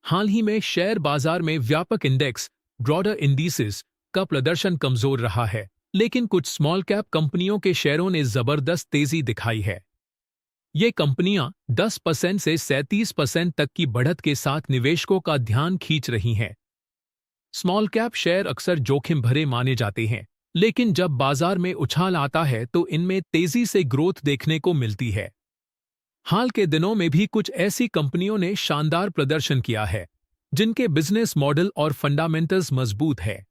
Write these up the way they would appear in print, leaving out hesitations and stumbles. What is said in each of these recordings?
हाल ही में शेयर बाजार में व्यापक इंडेक्स ब्रॉडर इंडिसेस का प्रदर्शन कमजोर रहा है, लेकिन कुछ स्मॉल कैप कंपनियों के शेयरों ने जबरदस्त तेजी दिखाई है। ये कंपनियां 10% से 37% तक की बढ़त के साथ निवेशकों का ध्यान खींच रही हैं। स्मॉल कैप शेयर अक्सर जोखिम भरे माने जाते हैं, लेकिन जब बाजार में उछाल आता है तो इनमें तेजी से ग्रोथ देखने को मिलती है। हाल के दिनों में भी कुछ ऐसी कंपनियों ने शानदार प्रदर्शन किया है, जिनके बिजनेस मॉडल और फंडामेंटल्स मजबूत है।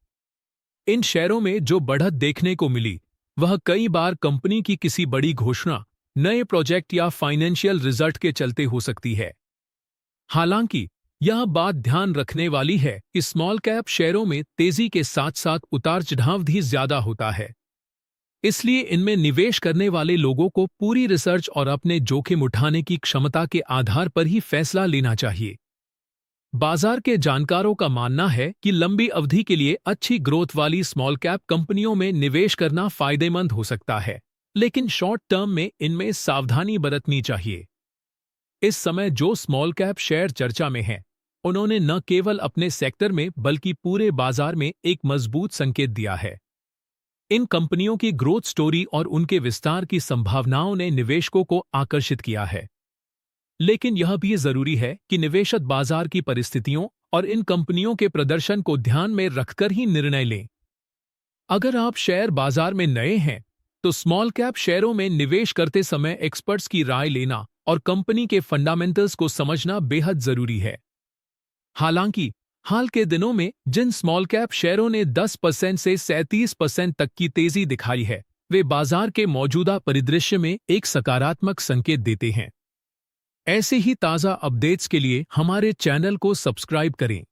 इन शेयरों में जो बढ़त देखने को मिली, वह कई बार कंपनी की किसी बड़ी घोषणा, नए प्रोजेक्ट या फाइनेंशियल रिजल्ट के चलते हो सकती है। हालांकि यह बात ध्यान रखने वाली है कि स्मॉल कैप शेयरों में तेजी के साथ साथ उतार चढ़ाव भी ज्यादा होता है। इसलिए इनमें निवेश करने वाले लोगों को पूरी रिसर्च और अपने जोखिम उठाने की क्षमता के आधार पर ही फैसला लेना चाहिए। बाजार के जानकारों का मानना है कि लंबी अवधि के लिए अच्छी ग्रोथ वाली स्मॉल कैप कंपनियों में निवेश करना फायदेमंद हो सकता है, लेकिन शॉर्ट टर्म में इनमें सावधानी बरतनी चाहिए। इस समय जो स्मॉल कैप शेयर चर्चा में हैं, उन्होंने न केवल अपने सेक्टर में बल्कि पूरे बाजार में एक मजबूत संकेत दिया है। इन कंपनियों की ग्रोथ स्टोरी और उनके विस्तार की संभावनाओं ने निवेशकों को आकर्षित किया है। लेकिन यह भी जरूरी है कि निवेशक बाजार की परिस्थितियों और इन कंपनियों के प्रदर्शन को ध्यान में रखकर ही निर्णय लें। अगर आप शेयर बाजार में नए हैं, तो स्मॉल कैप शेयरों में निवेश करते समय एक्सपर्ट्स की राय लेना और कंपनी के फंडामेंटल्स को समझना बेहद जरूरी है। हालांकि हाल के दिनों में जिन स्मॉल कैप शेयरों ने 10% से 37% तक की तेजी दिखाई है, वे बाजार के मौजूदा परिदृश्य में एक सकारात्मक संकेत देते हैं। ऐसे ही ताज़ा अपडेट्स के लिए हमारे चैनल को सब्सक्राइब करें।